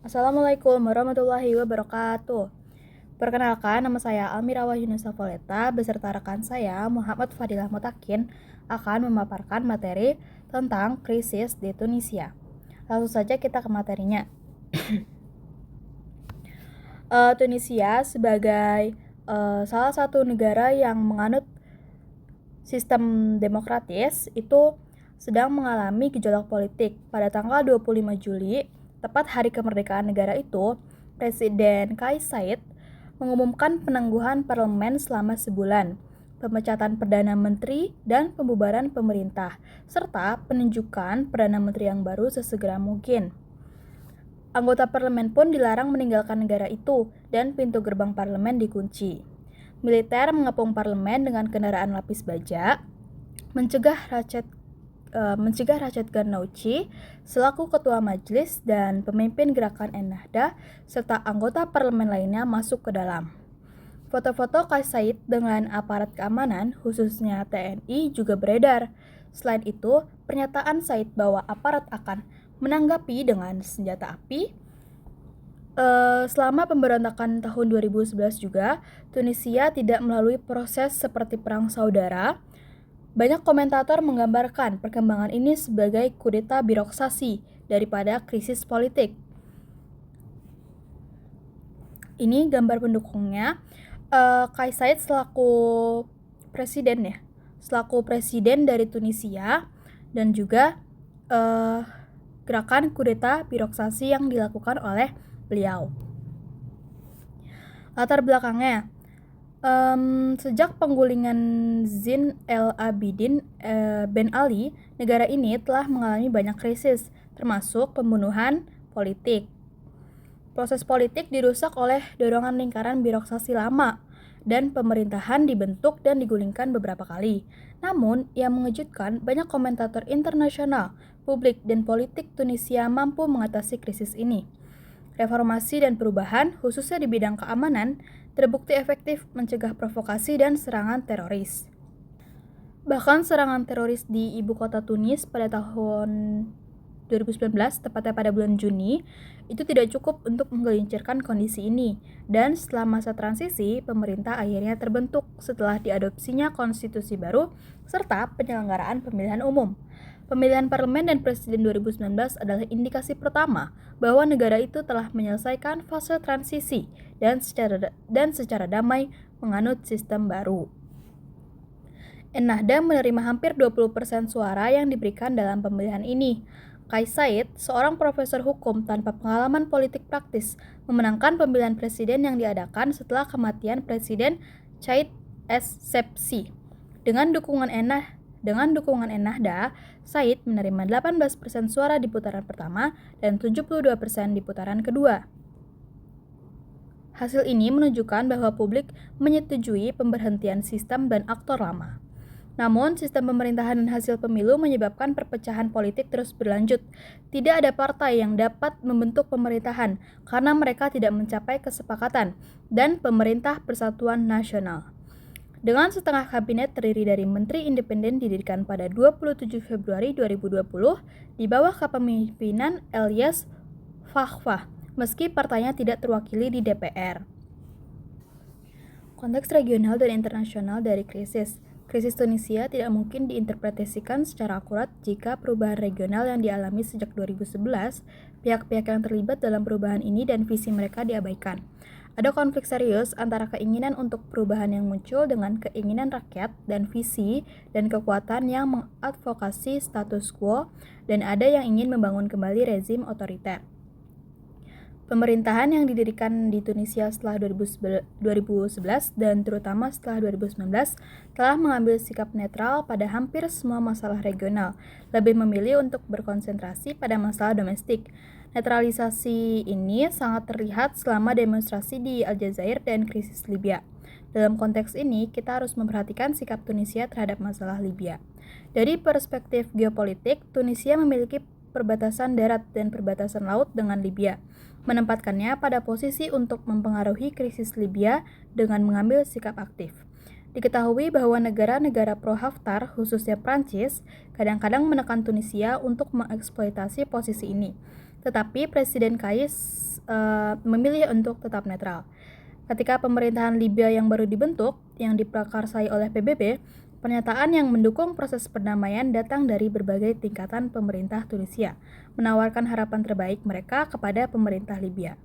Assalamualaikum warahmatullahi wabarakatuh. Perkenalkan, nama saya Almira Wahyuna Safoleta beserta rekan saya Muhammad Fadilah Mutakin akan memaparkan materi tentang krisis di Tunisia. Langsung saja kita ke materinya. Tunisia sebagai salah satu negara yang menganut sistem demokratis itu sedang mengalami gejolak politik. Pada tanggal 25 Juli, tepat hari kemerdekaan negara itu, Presiden Kais Saied mengumumkan penangguhan parlemen selama sebulan, pemecatan Perdana Menteri, dan pembubaran pemerintah, serta penunjukan Perdana Menteri yang baru sesegera mungkin. Anggota parlemen pun dilarang meninggalkan negara itu, dan pintu gerbang parlemen dikunci. Militer mengepung parlemen dengan kendaraan lapis baja, mencegah Rached Ghannouchi selaku ketua majelis dan pemimpin gerakan Ennahda serta anggota parlemen lainnya masuk ke dalam. Foto-foto Kais Saied dengan aparat keamanan, khususnya TNI, juga beredar. Selain itu, pernyataan Saied bahwa aparat akan menanggapi dengan senjata api. Selama pemberontakan tahun 2011 juga, Tunisia tidak melalui proses seperti perang saudara. Banyak komentator menggambarkan perkembangan ini sebagai kudeta birokrasi daripada krisis politik. Ini gambar pendukungnya. Kais Saied selaku presiden dari Tunisia dan juga gerakan kudeta birokrasi yang dilakukan oleh beliau. Latar belakangnya, sejak penggulingan Zine El Abidine Ben Ali, negara ini telah mengalami banyak krisis, termasuk pembunuhan politik. Proses politik dirusak oleh dorongan lingkaran birokrasi lama, dan pemerintahan dibentuk dan digulingkan beberapa kali. Namun, yang mengejutkan, banyak komentator internasional, publik, dan politik Tunisia mampu mengatasi krisis ini. Reformasi dan perubahan, khususnya di bidang keamanan, terbukti efektif mencegah provokasi dan serangan teroris. Bahkan serangan teroris di ibu kota Tunis pada tahun 2019, tepatnya pada bulan Juni, itu tidak cukup untuk menggelincirkan kondisi ini. Dan setelah masa transisi, pemerintah akhirnya terbentuk setelah diadopsinya konstitusi baru serta penyelenggaraan pemilihan umum. Pemilihan parlemen dan presiden 2019 adalah indikasi pertama bahwa negara itu telah menyelesaikan fase transisi dan secara damai menganut sistem baru. Ennahda menerima hampir 20% suara yang diberikan dalam pemilihan ini. Kais Saied, seorang profesor hukum tanpa pengalaman politik praktis, memenangkan pemilihan presiden yang diadakan setelah kematian Presiden Chaid Essebsi. Dengan dukungan Ennahda, Saied menerima 18% suara di putaran pertama dan 72% di putaran kedua. Hasil ini menunjukkan bahwa publik menyetujui pemberhentian sistem dan aktor lama. Namun, sistem pemerintahan dan hasil pemilu menyebabkan perpecahan politik terus berlanjut. Tidak ada partai yang dapat membentuk pemerintahan karena mereka tidak mencapai kesepakatan dan pemerintah persatuan nasional. Dengan setengah kabinet terdiri dari menteri independen didirikan pada 27 Februari 2020 di bawah kepemimpinan Elias Fakhfah, meski partainya tidak terwakili di DPR. Konteks regional dan internasional dari krisis Tunisia tidak mungkin diinterpretasikan secara akurat jika perubahan regional yang dialami sejak 2011, pihak-pihak yang terlibat dalam perubahan ini dan visi mereka diabaikan. Ada konflik serius antara keinginan untuk perubahan yang muncul dengan keinginan rakyat dan visi dan kekuatan yang mengadvokasi status quo, dan ada yang ingin membangun kembali rezim otoriter. Pemerintahan yang didirikan di Tunisia setelah 2011 dan terutama setelah 2019 telah mengambil sikap netral pada hampir semua masalah regional, lebih memilih untuk berkonsentrasi pada masalah domestik. Netralisasi ini sangat terlihat selama demonstrasi di Aljazair dan krisis Libya. Dalam konteks ini, kita harus memperhatikan sikap Tunisia terhadap masalah Libya. Dari perspektif geopolitik, Tunisia memiliki perbatasan darat dan perbatasan laut dengan Libya, menempatkannya pada posisi untuk mempengaruhi krisis Libya dengan mengambil sikap aktif. Diketahui bahwa negara-negara pro-Haftar, khususnya Prancis, kadang-kadang menekan Tunisia untuk mengeksploitasi posisi ini. Tetapi Presiden Kais memilih untuk tetap netral. Ketika pemerintahan Libya yang baru dibentuk, yang diprakarsai oleh PBB, pernyataan yang mendukung proses perdamaian datang dari berbagai tingkatan pemerintah Tunisia, menawarkan harapan terbaik mereka kepada pemerintah Libya.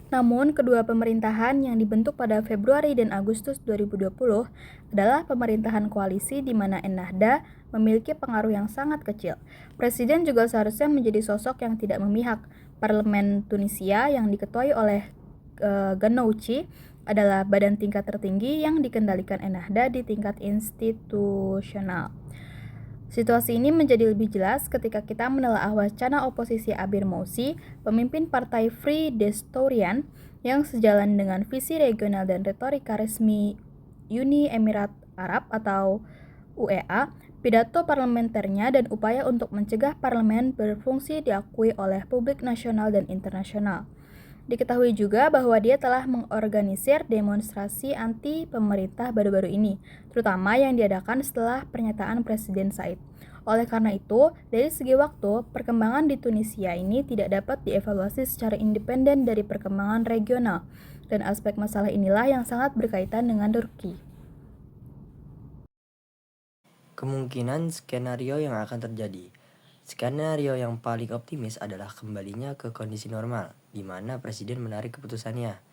Namun, kedua pemerintahan yang dibentuk pada Februari dan Agustus 2020 adalah pemerintahan koalisi di mana Ennahda memiliki pengaruh yang sangat kecil. Presiden juga seharusnya menjadi sosok yang tidak memihak. Parlemen Tunisia yang diketuai oleh Ghannouchi adalah badan tingkat tertinggi yang dikendalikan Ennahda di tingkat institusional. Situasi ini menjadi lebih jelas ketika kita menelaah wacana oposisi Abir Morsi, pemimpin partai Free Destourian, yang sejalan dengan visi regional dan retorika resmi Uni Emirat Arab atau UEA, pidato parlementernya dan upaya untuk mencegah parlemen berfungsi diakui oleh publik nasional dan internasional. Diketahui juga bahwa dia telah mengorganisir demonstrasi anti pemerintah baru-baru ini, terutama yang diadakan setelah pernyataan Presiden Said. Oleh karena itu, dari segi waktu, perkembangan di Tunisia ini tidak dapat dievaluasi secara independen dari perkembangan regional, dan aspek masalah inilah yang sangat berkaitan dengan Turki. Kemungkinan skenario yang akan terjadi. Skenario yang paling optimis adalah kembalinya ke kondisi normal, di mana presiden menarik keputusannya.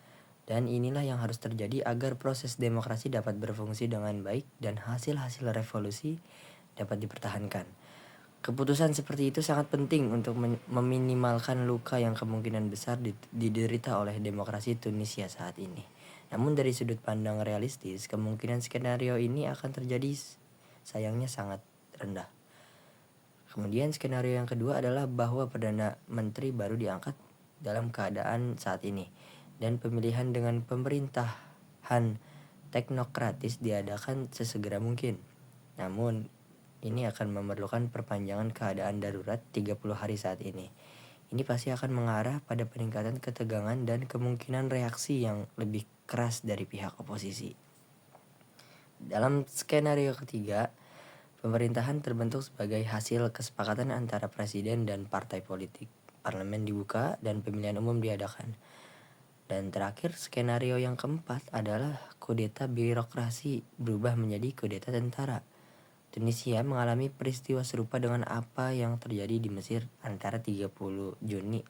Dan inilah yang harus terjadi agar proses demokrasi dapat berfungsi dengan baik dan hasil-hasil revolusi dapat dipertahankan. Keputusan seperti itu sangat penting untuk meminimalkan luka yang kemungkinan besar diderita oleh demokrasi Tunisia saat ini. Namun dari sudut pandang realistis, kemungkinan skenario ini akan terjadi sayangnya sangat rendah. Kemudian skenario yang kedua adalah bahwa Perdana Menteri baru diangkat dalam keadaan saat ini dan pemilihan dengan pemerintahan teknokratis diadakan sesegera mungkin. Namun, ini akan memerlukan perpanjangan keadaan darurat 30 hari saat ini. Ini pasti akan mengarah pada peningkatan ketegangan dan kemungkinan reaksi yang lebih keras dari pihak oposisi. Dalam skenario ketiga, pemerintahan terbentuk sebagai hasil kesepakatan antara presiden dan partai politik. Parlemen dibuka dan pemilihan umum diadakan. Dan terakhir, skenario yang keempat adalah kudeta birokrasi berubah menjadi kudeta tentara. Tunisia mengalami peristiwa serupa dengan apa yang terjadi di Mesir antara 30 Juni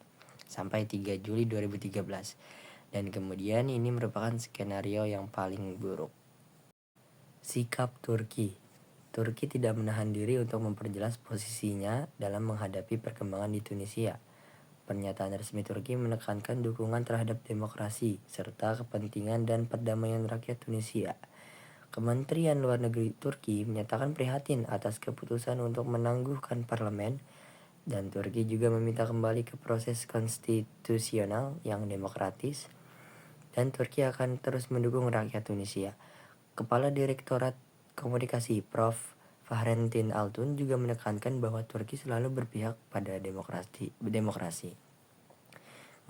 sampai 3 Juli 2013. Dan kemudian ini merupakan skenario yang paling buruk. Sikap Turki. Turki tidak menahan diri untuk memperjelas posisinya dalam menghadapi perkembangan di Tunisia. Pernyataan resmi Turki menekankan dukungan terhadap demokrasi serta kepentingan dan perdamaian rakyat Tunisia. Kementerian Luar Negeri Turki menyatakan prihatin atas keputusan untuk menangguhkan parlemen, dan Turki juga meminta kembali ke proses konstitusional yang demokratis, dan Turki akan terus mendukung rakyat Tunisia. Kepala Direktorat Komunikasi Prof. Fahrettin Altun juga menekankan bahwa Turki selalu berpihak pada demokrasi,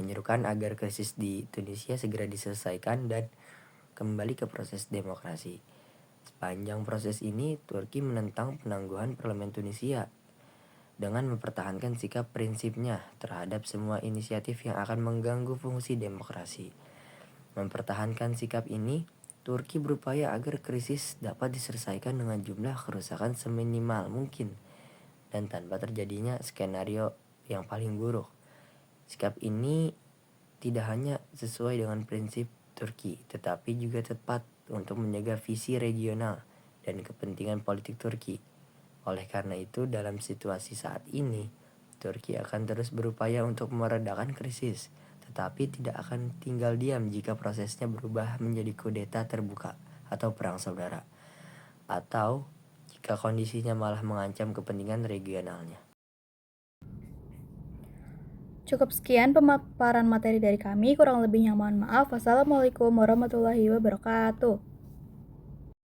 menyerukan agar krisis di Tunisia segera diselesaikan dan kembali ke proses demokrasi. Sepanjang proses ini, Turki menentang penangguhan parlemen Tunisia dengan mempertahankan sikap prinsipnya terhadap semua inisiatif yang akan mengganggu fungsi demokrasi. Mempertahankan sikap ini, Turki berupaya agar krisis dapat diselesaikan dengan jumlah kerusakan seminimal mungkin dan tanpa terjadinya skenario yang paling buruk. Sikap ini tidak hanya sesuai dengan prinsip Turki, tetapi juga tepat untuk menjaga visi regional dan kepentingan politik Turki. Oleh karena itu, dalam situasi saat ini, Turki akan terus berupaya untuk meredakan krisis, tetapi tidak akan tinggal diam jika prosesnya berubah menjadi kudeta terbuka atau perang saudara, atau jika kondisinya malah mengancam kepentingan regionalnya. Cukup sekian pemaparan materi dari kami, kurang lebihnya mohon maaf. Wassalamualaikum warahmatullahi wabarakatuh.